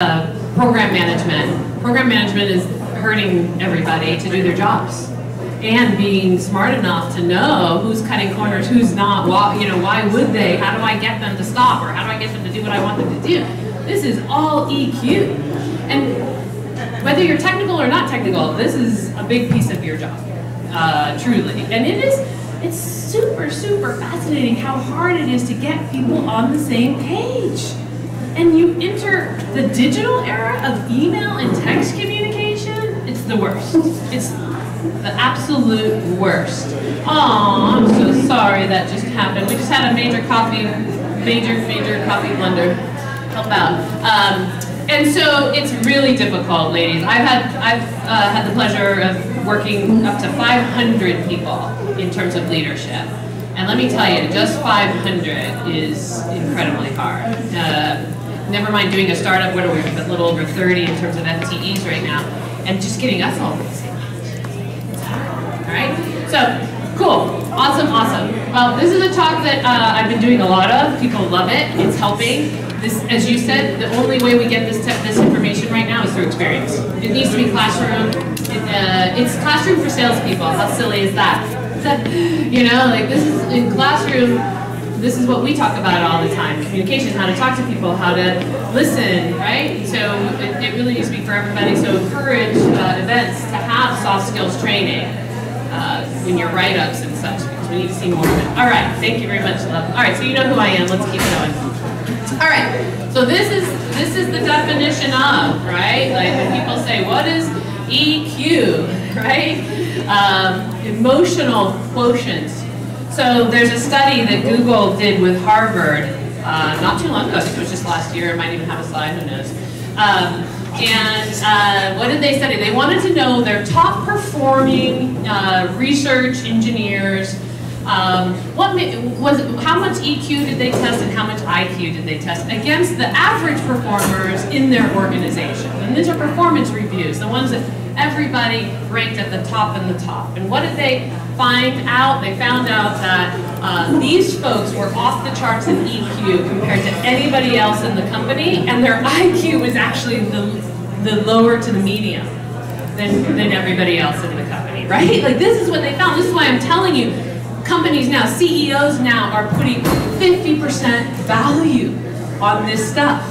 program management. Program management is hurting everybody to do their jobs, and being smart enough to know who's cutting corners, who's not. Why would they? How do I get them to stop, or how do I get them to do what I want them to do? This is all EQ, and whether you're technical or not technical, this is a big piece of your job, truly. And it's super, super fascinating how hard it is to get people on the same page. And you enter the digital era of email and text communication, it's the worst. It's the absolute worst. Oh, I'm so sorry that just happened. We just had a major coffee blunder. Help out. And so it's really difficult, ladies. I've had the pleasure of working up to 500 people in terms of leadership. And let me tell you, just 500 is incredibly hard. Never mind doing a startup, what are we, a little over 30 in terms of FTEs right now, and just getting us all on the same page. It's hard, all right? So, cool, awesome. Well, this is a talk that I've been doing a lot of. People love it, it's helping. This, as you said, the only way we get this information right now is through experience. It needs to be classroom. It's classroom for salespeople. How silly is that? Like this is in classroom. This is what we talk about all the time. Communication, how to talk to people, how to listen, right? So it really needs to be for everybody. So encourage events to have soft skills training in your write-ups and such, because we need to see more of it. All right, thank you very much, love. All right, so you know who I am. Let's keep going. All right, so this is the definition of, right? Like when people say, what is EQ, right? Emotional quotient. So there's a study that Google did with Harvard not too long ago. I think it was just last year. It might even have a slide, who knows. What did they study? They wanted to know their top performing research engineers. How much EQ did they test and how much IQ did they test against the average performers in their organization? And these are performance reviews, the ones that everybody ranked at the top and the top. And what did they find out? They found out that these folks were off the charts in EQ compared to anybody else in the company, and their IQ was actually the lower to the medium than everybody else in the company, right? Like this is what they found. This is why I'm telling you, companies now, CEOs now are putting 50% value on this stuff.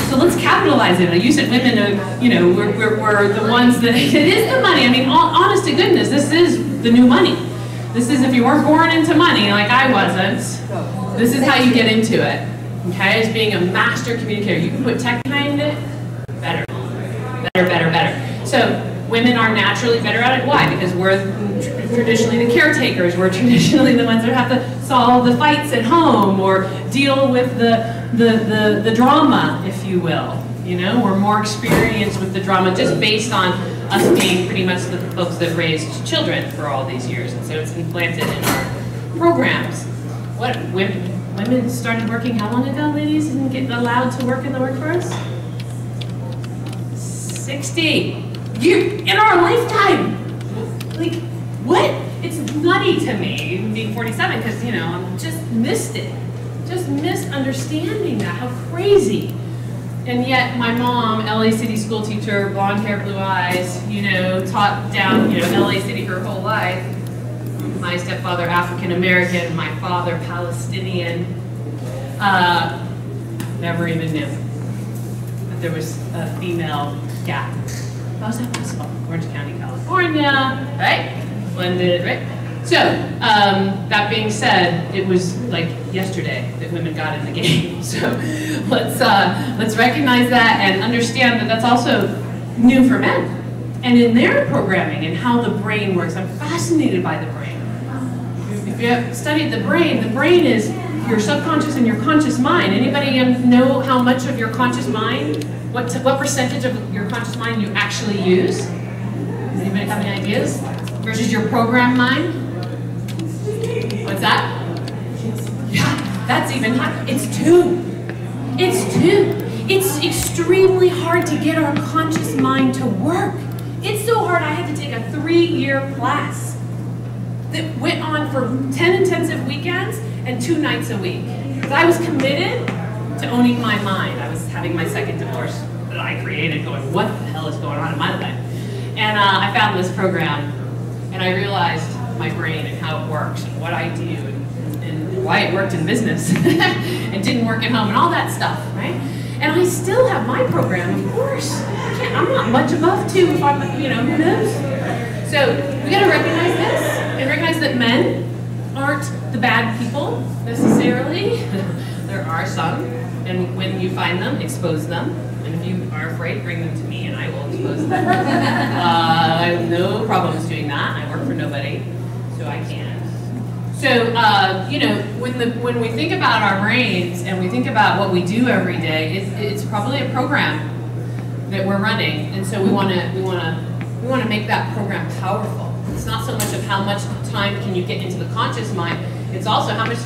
So let's capitalize it. You said women are, we're the ones that, it is the money. I mean, honest to goodness, this is the new money. This is, if you weren't born into money, like I wasn't, this is how you get into it, okay? As being a master communicator. You can put tech behind it, better. So women are naturally better at it. Why? Because we're traditionally the caretakers. We're traditionally the ones that have to solve the fights at home or deal with the drama, if you will. We're more experienced with the drama just based on us being pretty much the folks that raised children for all these years. And so it's implanted in our programs. What, women started working how long ago, ladies, and get allowed to work in the workforce? 60. In our lifetime. Like, what? It's nutty to me, being 47, because, I just missed it. Just missed understanding that, how crazy. And yet my mom, LA City school teacher, blonde hair, blue eyes, taught down, LA City her whole life. My stepfather, African American, my father, Palestinian. Never even knew that there was a female gap. How was that possible? Orange County, California, right? Blended, right? So, that being said, it was like yesterday that women got in the game. So let's recognize that and understand that that's also new for men. And in their programming and how the brain works, I'm fascinated by the brain. If you have studied the brain is your subconscious and your conscious mind. Anybody know how much of your conscious mind, what percentage of your conscious mind you actually use? Does anybody have any ideas? Versus your programmed mind? What's that? Yeah, that's even high. It's 2. It's 2. It's extremely hard to get our conscious mind to work. It's so hard I had to take a 3-year class that went on for 10 intensive weekends and 2 nights a week. Because I was committed to owning my mind. I was having my second divorce that I created going, what the hell is going on in my life? And I found this program, and I realized my brain and how it works and what I do and why it worked in business and didn't work at home and all that stuff, right? And I still have my program, of course. I'm not much above 2 if I'm, who knows? So we gotta recognize this and recognize that men aren't the bad people necessarily. There are some, and when you find them, expose them. And if you are afraid, bring them to me and I will expose them. I have no problems doing that. I work for nobody, so I can. So, when we think about our brains and we think about what we do every day, it's probably a program that we're running, and so we want to make that program powerful. It's not so much of how much time can you get into the conscious mind, it's also how much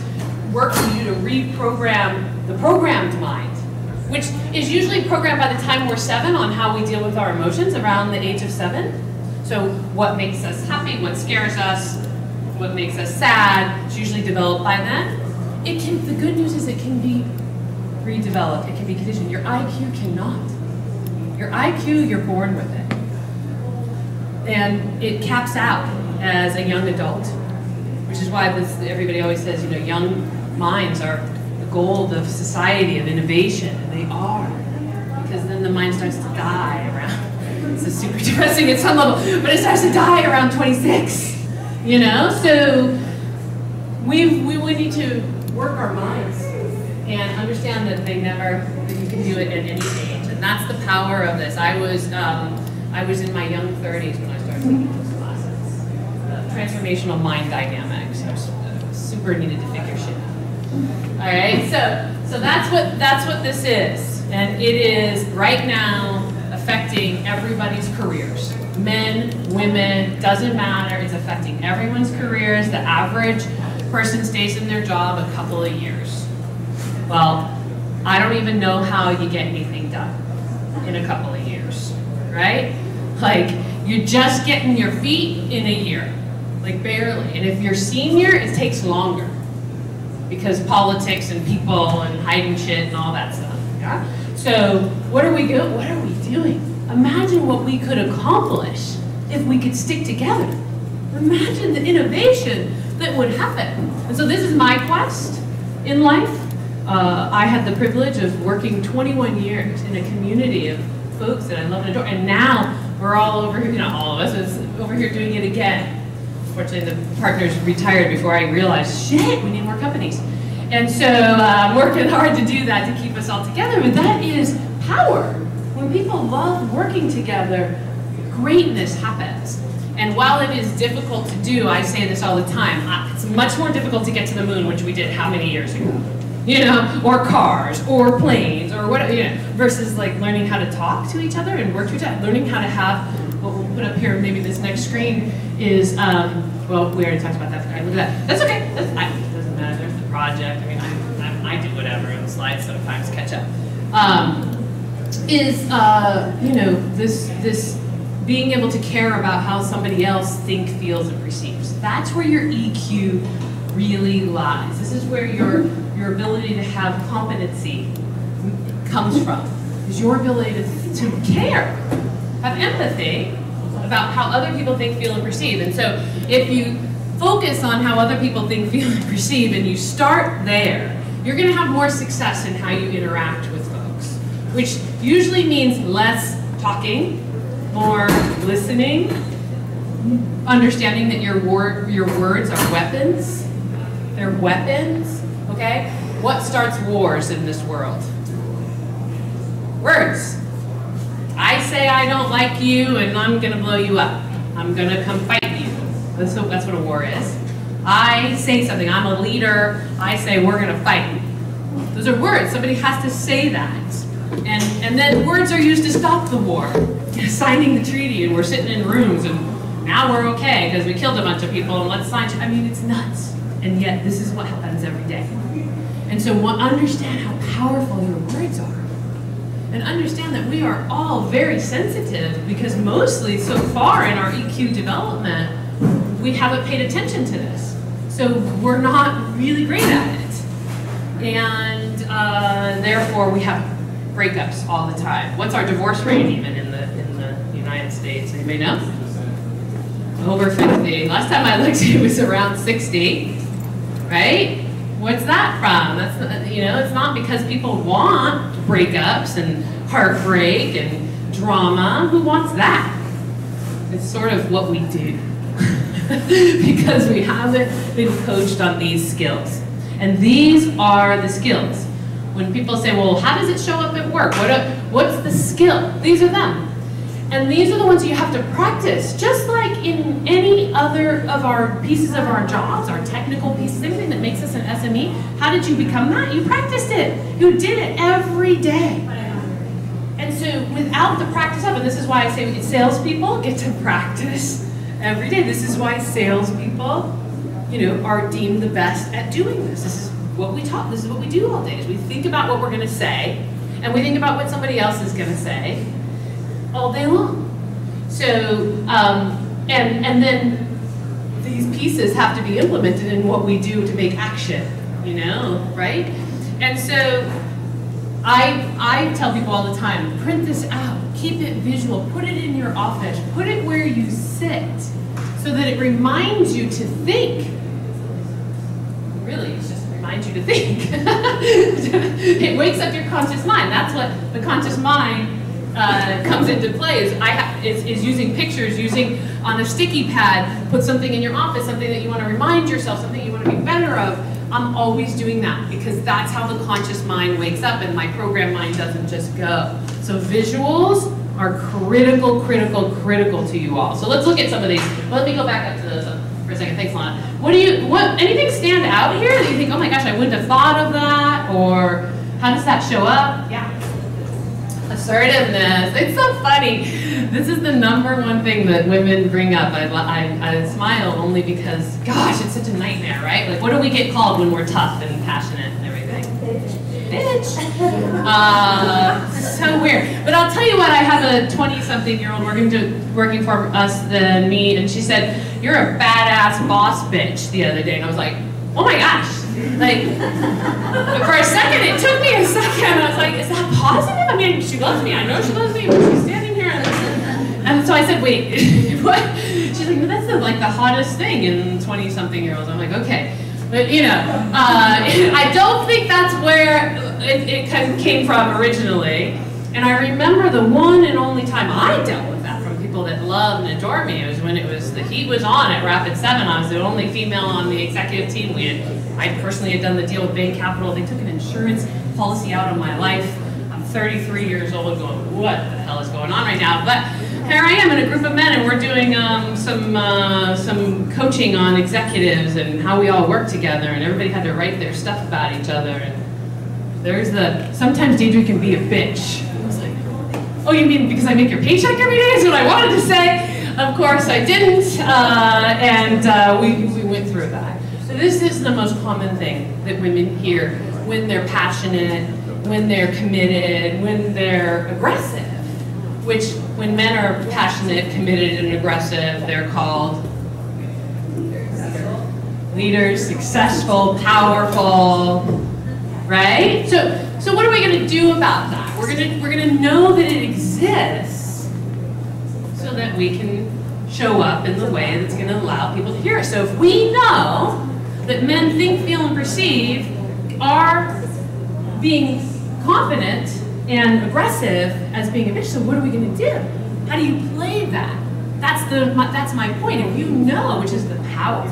work for you to reprogram the programmed mind, which is usually programmed by the time we're 7 on how we deal with our emotions around the age of 7. So what makes us happy, what scares us, what makes us sad, it's usually developed by then. The good news is it can be redeveloped, it can be conditioned. Your IQ cannot. Your IQ, you're born with it. And it caps out as a young adult, which is why everybody always says, young minds are the gold of society, of innovation, and they are. Because then the mind starts to die around, this is super depressing at some level, but it starts to die around 26. So we need to work our minds and understand that that you can do it at any age, and that's the power of this. I was in my young 30s when I started taking those classes. Transformational mind dynamics. I was super needed to figure shit out. All right, so that's what this is, and it is right now affecting everybody's careers. Men, women, doesn't matter, it's affecting everyone's careers. The average person stays in their job a couple of years. Well, I don't even know how you get anything done in a couple of years, right? Like, you're just getting your feet in a year, like barely. And if you're senior, it takes longer because politics and people and hiding shit and all that stuff, yeah? So what are we doing? Imagine what we could accomplish if we could stick together. Imagine the innovation that would happen. And so this is my quest in life. I had the privilege of working 21 years in a community of folks that I love and adore, and now we're all over here, all of us is over here doing it again. Fortunately, the partners retired before I realized, shit, we need more companies. And so I'm working hard to do that to keep us all together, but that is power. When people love working together, greatness happens. And while it is difficult to do, I say this all the time, it's much more difficult to get to the moon, which we did how many years ago? Or cars, or planes, or whatever, versus like learning how to talk to each other and work to each other, learning how to have, what we'll put up here, maybe this next screen is, well, we already talked about that, look at that. That's okay, it doesn't matter, there's the project, I do whatever, and the slides sometimes catch up. This being able to care about how somebody else thinks, feels, and perceives. That's where your EQ really lies. This is where your ability to have competency comes from. Is your ability to care, have empathy about how other people think, feel, and perceive. And so if you focus on how other people think, feel, and perceive, and you start there, you're going to have more success in how you interact with folks, which usually means less talking, more listening, understanding that your words are weapons. They're weapons, okay? What starts wars in this world? Words. I say I don't like you and I'm gonna blow you up. I'm gonna come fight you. That's what a war is. I say something, I'm a leader, I say we're gonna fight. Those are words, somebody has to say that. And then words are used to stop the war. Signing the treaty and we're sitting in rooms and now we're okay because we killed a bunch of people and let's sign, it's nuts. And yet this is what happens every day. And so understand how powerful your words are. And understand that we are all very sensitive because mostly so far in our EQ development, we haven't paid attention to this. So we're not really great at it. And therefore we have breakups all the time. What's our divorce rate even in the United States? Anybody know? Over 50. Last time I looked, it was around 60. Right? What's that from? That's not, you know, it's not because people want breakups and heartbreak and drama. Who wants that? It's sort of what we do because we haven't been coached on these skills. And these are the skills. When people say, well, how does it show up at work? What's the skill? These are them. And these are the ones you have to practice, just like in any other of our pieces of our jobs, our technical pieces, anything that makes us an SME. How did you become that? You practiced it. You did it every day. And so without the practice of it, this is why I say salespeople get to practice every day. This is why salespeople, you know, are deemed the best at doing this. This is what we talk. This is what we do all day. Is we think about what we're going to say, and we think about what somebody else is going to say all day long. So, and then these pieces have to be implemented in what we do to make action. You know, right? And so I tell people all the time, print this out, keep it visual, put it in your office, put it where you sit, so that it reminds you to think. Really, it's just reminds you to think. It wakes up your conscious mind. That's what the conscious mind comes into play, is using pictures, using on a sticky pad, put something in your office, something that you want to remind yourself, something you want to be better of. I'm always doing that because that's how the conscious mind wakes up and my program mind doesn't just go. So visuals are critical, critical, critical to you all. So let's look at some of these. Let me go back up to those for a second. Thanks, Lana. Anything stand out here that you think, oh my gosh, I wouldn't have thought of that? Or how does that show up? Yeah. Assertiveness. It's so funny. This is the #1 thing that women bring up. I smile only because, gosh, it's such a nightmare, right? Like, what do we get called when we're tough and passionate and everything? Bitch. So weird. But I'll tell you what, I have a 20-something-year-old working for us than me, and she said, "You're a badass boss bitch," the other day. And I was like, oh my gosh. Like, for a second, it took me a second. I was like, is that positive? I mean, she loves me. I know she loves me, but she's standing here. And so I said, wait, what? She's like, no, that's the hottest thing in 20-something-year-olds. I'm like, okay. But, you know, I don't think that's where it came from originally. And I remember the one and only time I dealt with that from people that love and adore me. It was when the heat was on at Rapid 7. I was the only female on the executive team. I personally had done the deal with Bain Capital. They took an insurance policy out of my life. I'm 33 years old going, what the hell is going on right now? But here I am in a group of men, and we're doing some coaching on executives and how we all work together, and everybody had to write their stuff about each other. And there's sometimes Deidre can be a bitch. I was like, oh, you mean because I make your paycheck every day is what I wanted to say? Of course I didn't, and we went through that. So this is the most common thing that women hear when they're passionate, when they're committed, when they're aggressive. Which, when men are passionate, committed, and aggressive, they're called leaders, successful, powerful, right? So what are we going to do about that? We're going to know that it exists so that we can show up in the way that's going to allow people to hear us. So if we know that men think, feel, and perceive are being confident and aggressive as being a bitch, so what are we going to do? How do you play that? That's my point. If you know, which is the power,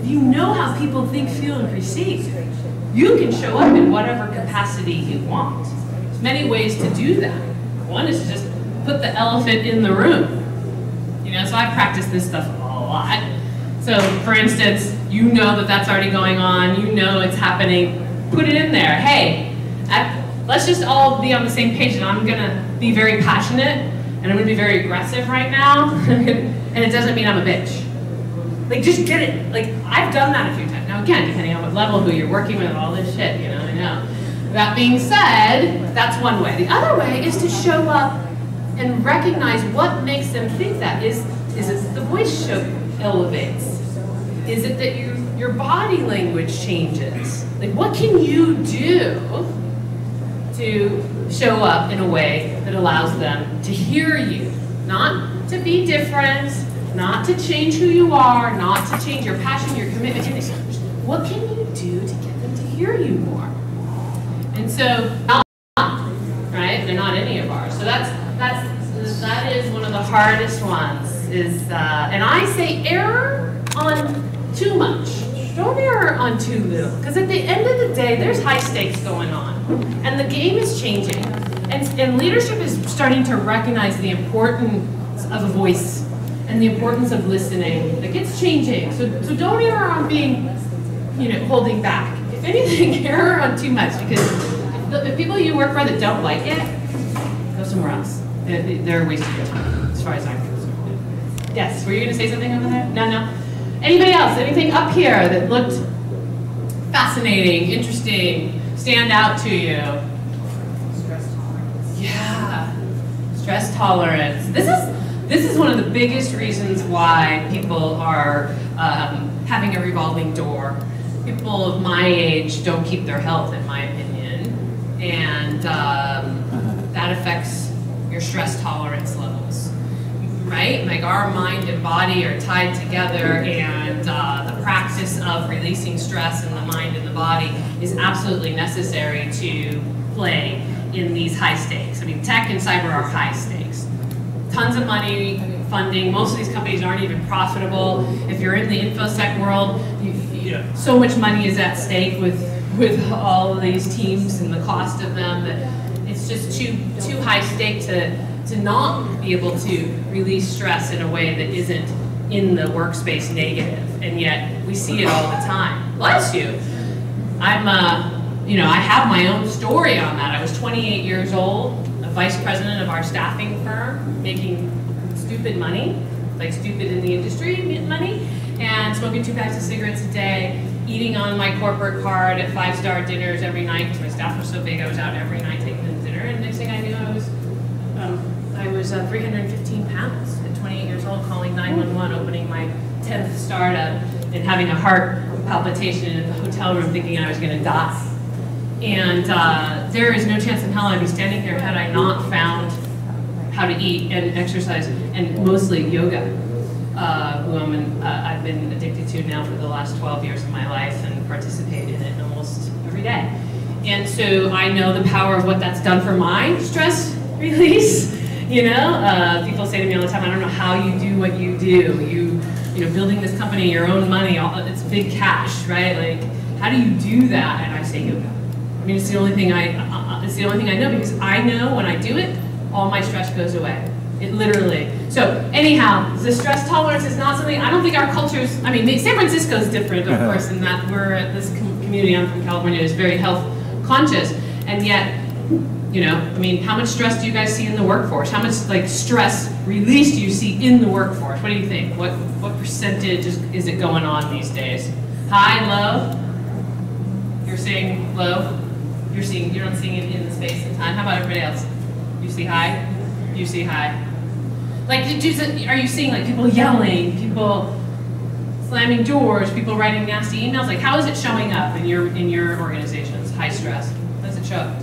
if you know how people think, feel, and perceive, you can show up in whatever capacity you want. There's many ways to do that. One is to just put the elephant in the room. You know, so I practice this stuff a lot. So, for instance, you know that that's already going on. You know it's happening. Put it in there. Hey, let's just all be on the same page, and I'm going to be very passionate, and I'm going to be very aggressive right now, and it doesn't mean I'm a bitch. Like, just get it. Like, I've done that a few times. Now, again, depending on what level, who you're working with, all this shit, you know, I know. That being said, that's one way. The other way is to show up and recognize what makes them think that. Is it the voice elevates? Is it that your body language changes? Like, what can you do to show up in a way that allows them to hear you, not to be different, not to change who you are, not to change your passion, your commitment. What can you do to get them to hear you more? And so, right? They're not any of ours. So that is one of the hardest ones. And I say error on too much. Don't err on too little. Because at the end of the day, there's high stakes going on. And the game is changing. And leadership is starting to recognize the importance of a voice and the importance of listening. Like, it's changing. So don't err on being, holding back. If anything, err on too much. Because the people you work for that don't like it, go somewhere else. They're wasting your time, as far as I'm concerned. Yes, were you going to say something over there? No? Anybody else? Anything up here that looked fascinating, interesting, stand out to you? Stress tolerance. Yeah, stress tolerance. This is one of the biggest reasons why people are having a revolving door. People of my age don't keep their health, in my opinion, and that affects your stress tolerance levels, right? Like, our mind and body are tied together, and the practice of releasing stress in the mind and the body is absolutely necessary to play in these high stakes. I mean, tech and cyber are high stakes. Tons of money, funding. Most of these companies aren't even profitable. If you're in the infosec world, so much money is at stake with all of these teams and the cost of them that it's just too high stake to not be able to release stress in a way that isn't in the workspace negative. And yet we see it all the time. Bless you. I have my own story on that. I was 28 years old, a vice president of our staffing firm, making stupid money, like stupid in the industry money, and smoking 2 packs of cigarettes a day, eating on my corporate card at 5-star dinners every night because my staff was so big. I was out every night taking them to dinner, and next thing I knew, I was 315 pounds at 28 years old, calling 911, opening my 10th startup, and having a heart palpitation in the hotel room, thinking I was going to die. And there is no chance in hell I'd be standing here had I not found how to eat and exercise, and mostly yoga, who I've been addicted to now for the last 12 years of my life and participate in it almost every day. And so I know the power of what that's done for my stress release. People say to me all the time, I don't know how you do what you do. Building this company, your own money, it's big cash, right? Like, how do you do that? And I say yoga. I mean, it's the only thing I know, because I know when I do it, all my stress goes away. It literally. So anyhow, the stress tolerance is not something, I don't think our cultures, San Francisco is different, of course, in that this community, I'm from California, is very health conscious, and yet, how much stress do you guys see in the workforce? How much stress release do you see in the workforce? What do you think? What percentage is it going on these days? High, low? You're saying low? You're not seeing it in the space and time. How about everybody else? You see high? You see high. Are you seeing people yelling, people slamming doors, people writing nasty emails? Like, how is it showing up in your organizations? High stress. How does it show up?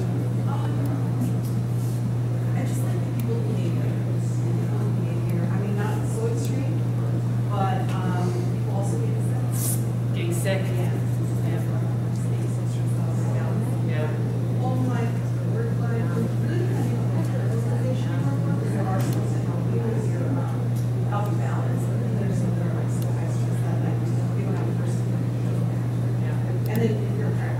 I just think people behavior. Not so extreme, but people also getting sick. Getting sick? Yeah. Yeah. All my work life, healthy balance. There's some other high stress that we don't have a person. Yeah. And then if you're a parent,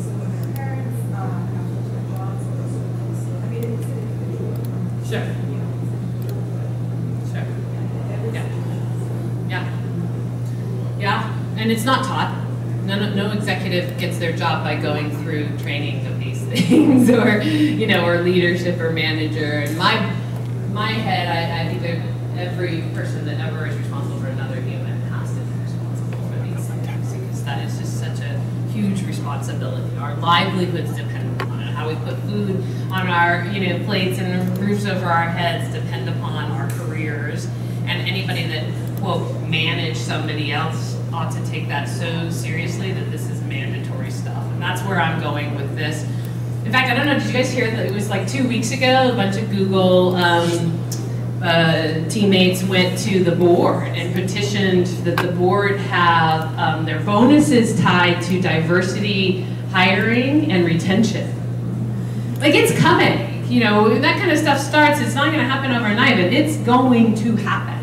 some of their parents, have full-time jobs, it's Sure. Sure. Yeah. And it's not taught. No executive gets their job by going through training of these things, or leadership or manager. In my head, I think that every person that ever is responsible for another human has to be responsible for these things, because that is just such a huge responsibility. Our livelihoods depend on it. How we put food on our plates and roofs over our heads depend upon our careers. And anybody that, quote, manage somebody else ought to take that so seriously that this is mandatory stuff. And that's where I'm going with this. In fact, I don't know, did you guys hear that it was like 2 weeks ago, a bunch of Google teammates went to the board and petitioned that the board have their bonuses tied to diversity, hiring, and retention. Like, it's coming. You know, when that kind of stuff starts, it's not going to happen overnight, but it's going to happen.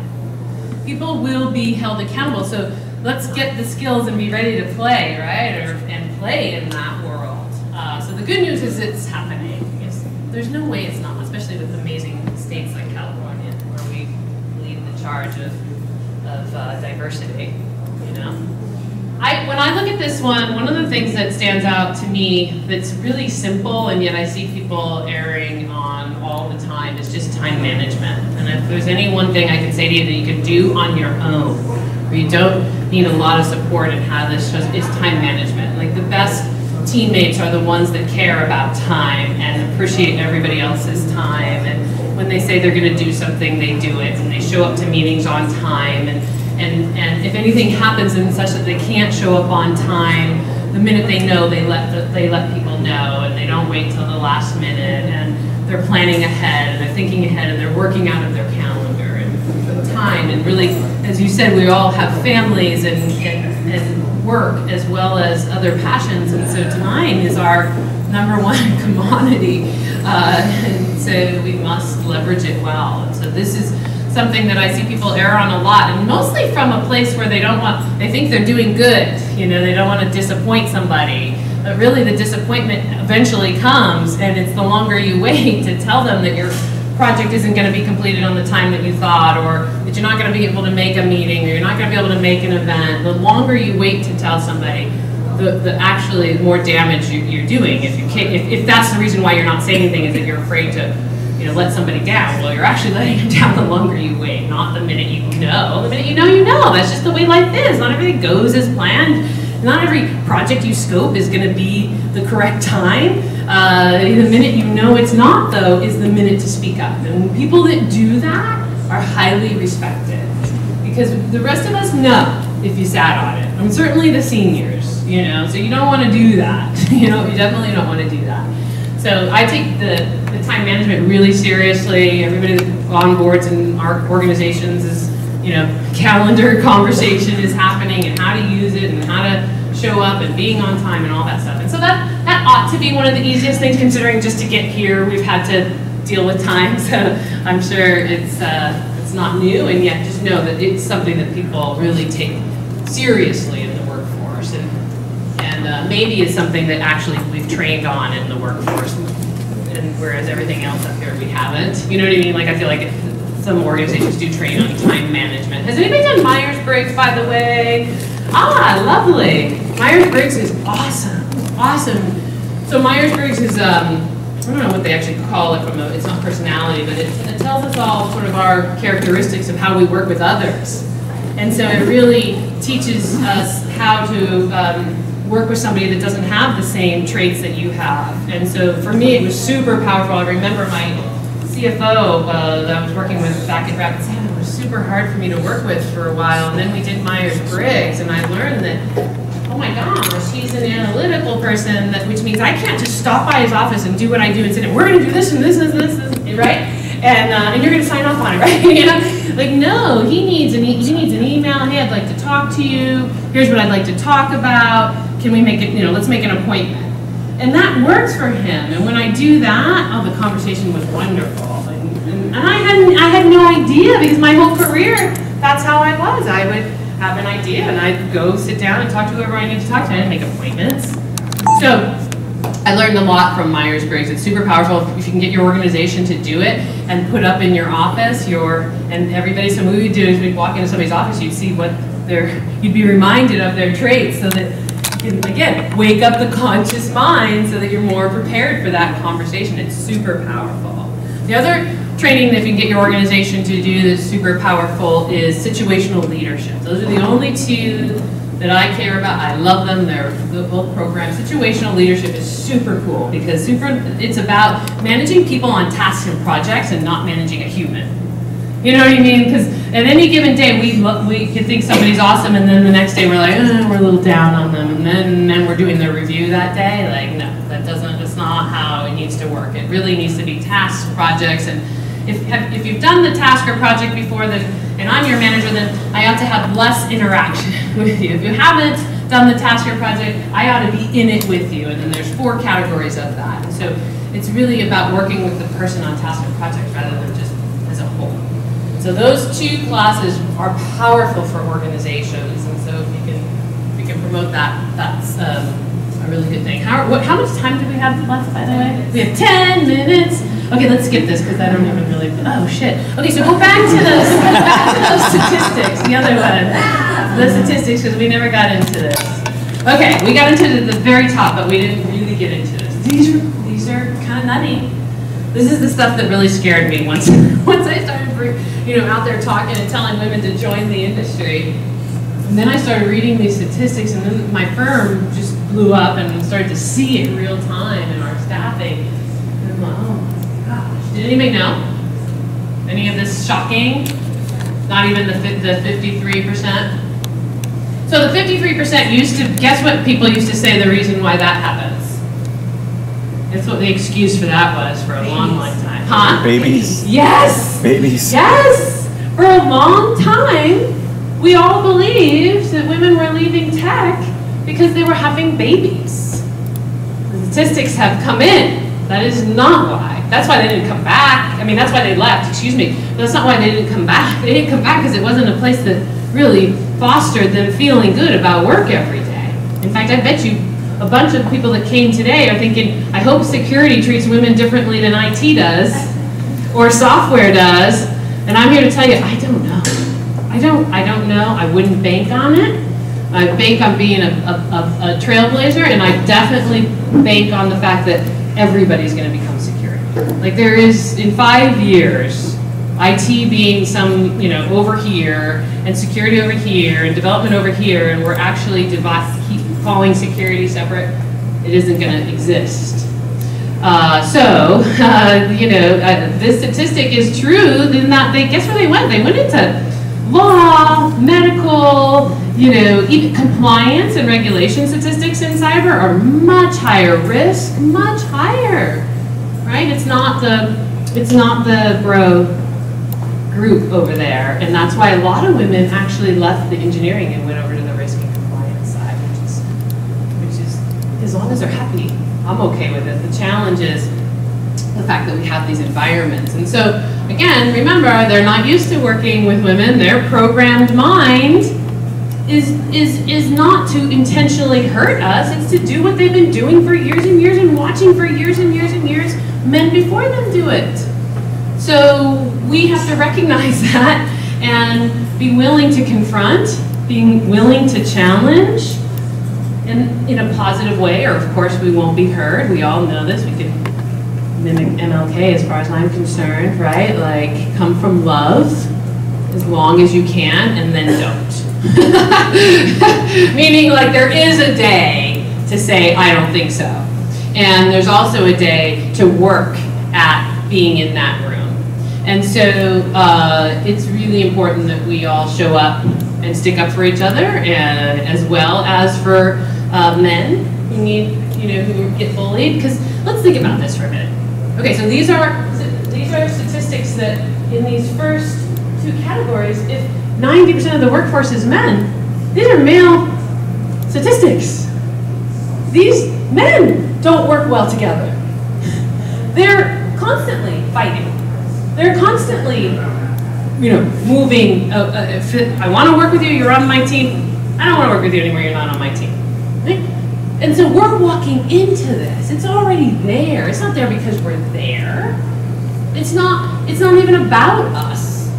People will be held accountable, so let's get the skills and be ready to play, right? And play in that world. So the good news is it's happening. There's no way it's not, especially with amazing states like California, where we lead the charge of diversity, you know? When I look at this one of the things that stands out to me that's really simple, and yet I see people erring on all the time, is just time management. And if there's any one thing I can say to you that you can do on your own, where you don't need a lot of support and have this, is time management. Like, the best teammates are the ones that care about time and appreciate everybody else's time. And when they say they're going to do something, they do it, and they show up to meetings on time. And if anything happens in such that they can't show up on time, the minute they know, they let people know, and they don't wait till the last minute, and they're planning ahead, and they're thinking ahead, and they're working out of their calendar and time. And really, as you said, we all have families and work as well as other passions, and so time is our #1 commodity, and so we must leverage it well. And so this is something that I see people err on a lot, and mostly from a place where they think they're doing good, you know, they don't want to disappoint somebody, but really the disappointment eventually comes, and it's the longer you wait to tell them that your project isn't going to be completed on the time that you thought, or that you're not going to be able to make a meeting, or you're not going to be able to make an event. The longer you wait to tell somebody, the actually more damage you're doing. If that's the reason why you're not saying anything, is that you're afraid to, you know, let somebody down. Well, you're actually letting them down the longer you wait, not the minute you know. The minute you know, you know. That's just the way life is. Not everything goes as planned. Not every project you scope is going to be the correct time. The minute you know it's not, though, is the minute to speak up. And people that do that are highly respected, because the rest of us know if you sat on it. And certainly the seniors, you know, so you don't want to do that. You know, you definitely don't want to do that. So I take the time management really seriously. Everybody that on boards in our organizations is, you know, calendar conversation is happening, and how to use it, and how to show up, and being on time, and all that stuff. And so that ought to be one of the easiest things, considering just to get here we've had to deal with time. So I'm sure it's not new, and yet just know that it's something that people really take seriously in the workforce, and maybe is something that actually we've trained on in the workforce, and whereas everything else up here we haven't. You know what I mean? Like, I feel like some organizations do train on time management. Has anybody done Myers-Briggs, by the way? Ah, lovely. Myers-Briggs is awesome. Awesome. So Myers-Briggs is, I don't know what they actually call it it's not personality, but it tells us all sort of our characteristics of how we work with others. And so it really teaches us how to work with somebody that doesn't have the same traits that you have. And so for me, it was super powerful. I remember my CFO that I was working with back at Rapid 7 was super hard for me to work with for a while. And then we did Myers-Briggs, and I learned that, oh my gosh, he's an analytical person, which means I can't just stop by his office and do what I do and say, we're going to do this and this and this, right? And you're going to sign off on it, right? You know? Like, no, he needs an email. Hey, I'd like to talk to you. Here's what I'd like to talk about. Can we make it, you know, let's make an appointment. And that works for him. And when I do that, oh, the conversation was wonderful. And I had no idea, because my whole career, that's how I was. I would have an idea, and I'd go sit down and talk to whoever I need to talk to. I didn't make appointments. So I learned a lot from Myers-Briggs. It's super powerful if you can get your organization to do it and put up in your office and everybody. So what we would do is we'd walk into somebody's office, you'd see you'd be reminded of their traits, so that you can, again, wake up the conscious mind so that you're more prepared for that conversation. It's super powerful. The other training that you can get your organization to do that's super powerful is situational leadership. Those are the only two that I care about. I love them. They're both programs. Situational leadership is super cool, because it's about managing people on tasks and projects and not managing a human. You know what I mean? Because at any given day, we can think somebody's awesome, and then the next day we're like, we're a little down on them, and then we're doing their review that day. Like, no, that's not how needs to work. It really needs to be tasks, projects, and if you've done the task or project before, then, and I'm your manager, then I ought to have less interaction with you. If you haven't done the task or project, I ought to be in it with you, and then there's 4 categories of that. And so it's really about working with the person on task or project rather than just as a whole. So those 2 classes are powerful for organizations, and so if we can promote that, that's a really good thing. How much time do we have left, by the way? We have 10 minutes. Okay, let's skip this because I don't even really. Oh shit. Okay, so go back to those statistics. The other one, the statistics, because we never got into this. Okay, we got into the very top, but we didn't really get into this. These are kind of nutty. This is the stuff that really scared me once I started, out there talking and telling women to join the industry. And then I started reading these statistics, and then my firm just blew up, and started to see it real time in our staffing. And I'm like, oh my gosh. Did anybody know? Any of this shocking? Not even the 53%? So the 53% used to, guess what people used to say the reason why that happens? That's what the excuse for that was for a long time. Huh? Babies. Yes! Babies. Yes! For a long time, we all believed that women were leaving tech because they were having babies. The statistics have come in. That is not why. That's why they didn't come back. I mean, that's why they left, excuse me. But that's not why they didn't come back. They didn't come back because it wasn't a place that really fostered them feeling good about work every day. In fact, I bet you a bunch of people that came today are thinking, I hope security treats women differently than IT does, or software does. And I'm here to tell you, I don't know. I don't know. I wouldn't bank on it. I bank on being a trailblazer, and I definitely bank on the fact that everybody's going to become security. Like there is, in 5 years, IT being some, over here, and security over here, and development over here, and we're actually keep calling security separate. It isn't going to exist. This statistic is true. Then that guess where they went? They went into law, medical, even compliance and regulation statistics in cyber are much higher risk, much higher, right? It's not the bro group over there, and that's why a lot of women actually left the engineering and went over to the risk and compliance side, which is as long as they're happy, I'm okay with it. The challenge is the fact that we have these environments. And so, again, remember, they're not used to working with women. Their programmed mind is not to intentionally hurt us. It's to do what they've been doing for years and years and watching for years and years and years men before them do it. So we have to recognize that and be willing to confront, being willing to challenge, and in a positive way, or of course we won't be heard. We all know this. We can mimic MLK as far as I'm concerned, right? Like, come from love as long as you can, and then don't. Meaning, like, there is a day to say, I don't think so. And there's also a day to work at being in that room. And so it's really important that we all show up and stick up for each other, and as well as for men who need, who get bullied. Because let's think about this for a minute. Okay, so these are statistics that in these first 2 categories, if 90% of the workforce is men, these are male statistics. These men don't work well together. They're constantly fighting. They're constantly, moving. I want to work with you, you're on my team. I don't want to work with you anymore, you're not on my team. Right? And so we're walking into this. It's already there. It's not there because we're there. It's not even about us.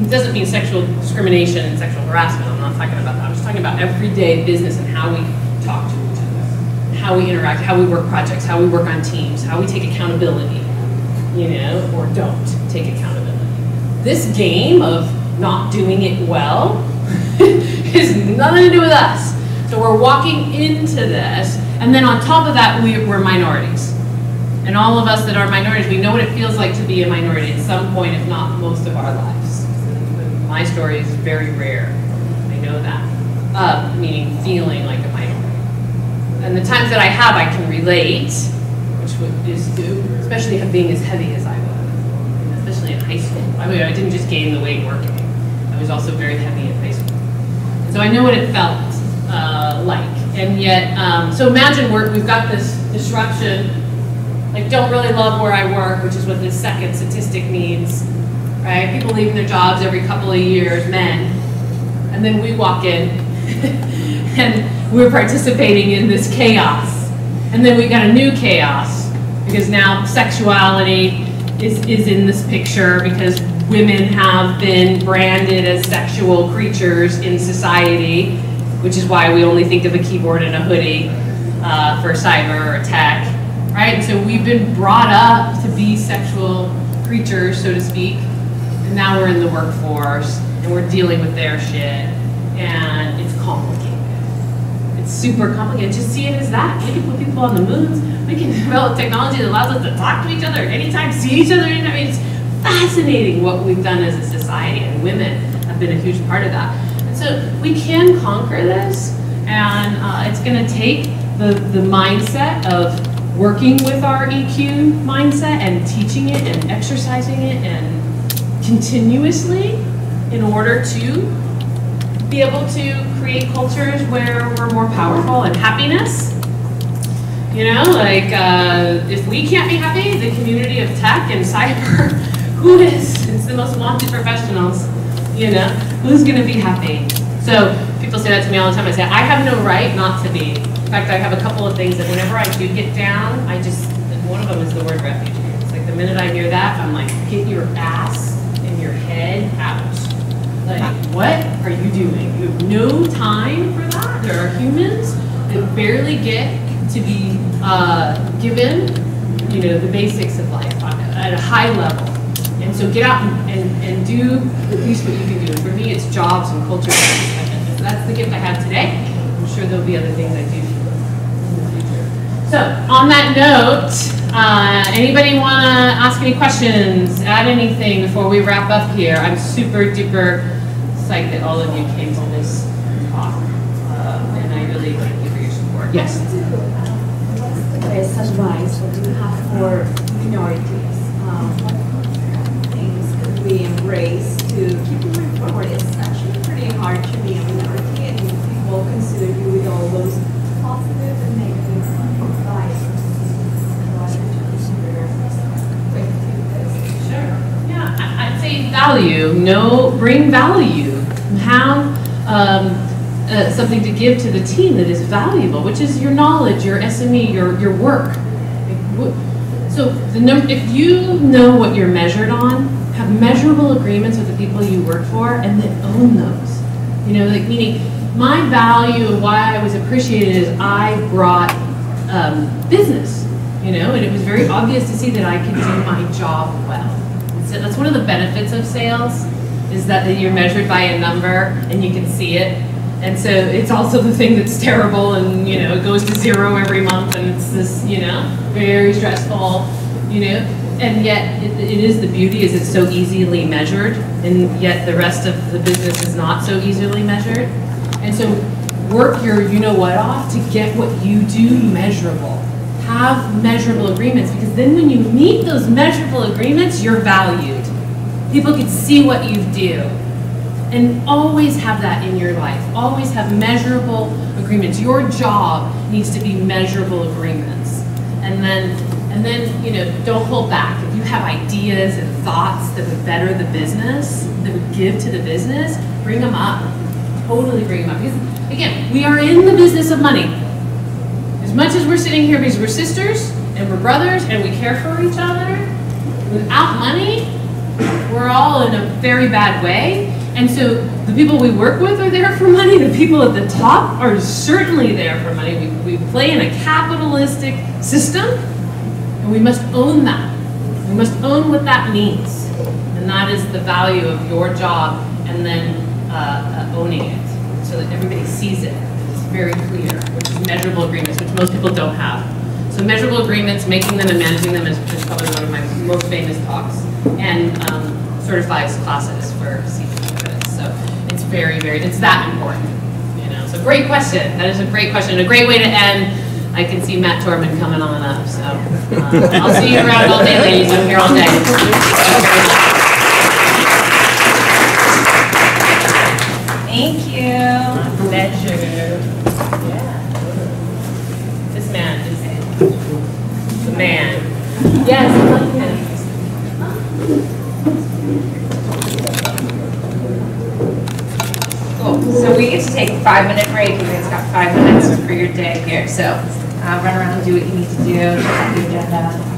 It doesn't mean sexual discrimination and sexual harassment. I'm not talking about that. I'm just talking about everyday business and how we talk to each other, how we interact, how we work projects, how we work on teams, how we take accountability, or don't take accountability. This game of not doing it well has nothing to do with us. So we're walking into this, and then on top of that, we're minorities. And all of us that are minorities, we know what it feels like to be a minority at some point, if not most of our lives. My story is very rare. I know that. Meaning feeling like a minority. And the times that I have, I can relate, which is, especially being as heavy as I was, especially in high school. I mean, I didn't just gain the weight working. I was also very heavy in high school. And so I know what it felt like. And yet, so imagine we've got this disruption, like don't really love where I work, which is what this second statistic means, right? People leaving their jobs every couple of years, men. And then we walk in and we're participating in this chaos. And then we got a new chaos because now sexuality is in this picture because women have been branded as sexual creatures in society, which is why we only think of a keyboard and a hoodie for cyber or tech, right? And so we've been brought up to be sexual creatures, so to speak, and now we're in the workforce and we're dealing with their shit, and it's complicated. It's super complicated. Just see it as that. We can put people on the moons. We can develop technology that allows us to talk to each other anytime, see each other anytime. I mean, it's fascinating what we've done as a society, and women have been a huge part of that. And so we can conquer this, and it's going to take the mindset of working with our EQ mindset and teaching it and exercising it and continuously in order to be able to create cultures where we're more powerful and happiness. You know, like if we can't be happy, the community of tech and cyber, who is? It's the most wanted professionals, you know, who's gonna be happy? So people say that to me all the time. I say, I have no right not to be. In fact, I have a couple of things that whenever I do get down, one of them is the word refugee. It's like the minute I hear that, I'm like, get your ass and your head out. Like, what are you doing? You have no time for that. There are humans that barely get to be given, you know, the basics of life at a high level. And so get out and do at least what you can do. And for me, it's jobs and culture. So that's the gift I have today. I'm sure there'll be other things I do in the future. So on that note, anybody want to ask any questions, add anything before we wrap up here? I'm super duper psyched that all of you came to this talk, and I really thank you for your support. Yes? What's the best advice that you have for minorities? What things could we embrace to keep moving forward? It's actually pretty hard to be a minority, and people consider you with all those positive and negative advice. Sure. Yeah, I'd say value. Bring value. Have something to give to the team that is valuable, which is your knowledge, your SME, your work. So if you know what you're measured on, have measurable agreements with the people you work for, and then own those. You know, like meaning my value of why I was appreciated is I brought business. You know, and it was very obvious to see that I could do my job well. So that's one of the benefits of sales, is that you're measured by a number and you can see it. And so it's also the thing that's terrible, and you know, it goes to zero every month, and it's this, you know, very stressful, you know, and yet it is the beauty is it's so easily measured, and yet the rest of the business is not so easily measured. And so work your you-know-what off to get what you do measurable. Have measurable agreements, because then when you meet those measurable agreements, you're valued. People can see what you do. And always have that in your life. Always have measurable agreements. Your job needs to be measurable agreements. And then, you know, don't hold back. If you have ideas and thoughts that would better the business, that would give to the business, bring them up. Totally bring them up. Because again, we are in the business of money. As much as we're sitting here because we're sisters and we're brothers and we care for each other, without money, we're all in a very bad way. And so the people we work with are there for money. The people at the top are certainly there for money. We play in a capitalistic system, and we must own that. We must own what that means. And that is the value of your job, and then owning it so that everybody sees it. It's very clear, which is measurable agreements, which most people don't have. So measurable agreements, making them and managing them is probably one of my most famous talks, and certifies classes for CPA. So it's very, very, it's that important, you know. So great question. That is a great question. A great way to end I can see Matt Torman coming on up, so I'll see you around all day, ladies. I'm here all day. Thank you very much. Thank you. My pleasure. Yeah. This man is the man. Yes. Cool. So we get to take a 5-minute break. You guys got 5 minutes for your day here. So run around, do what you need to do, check out the agenda.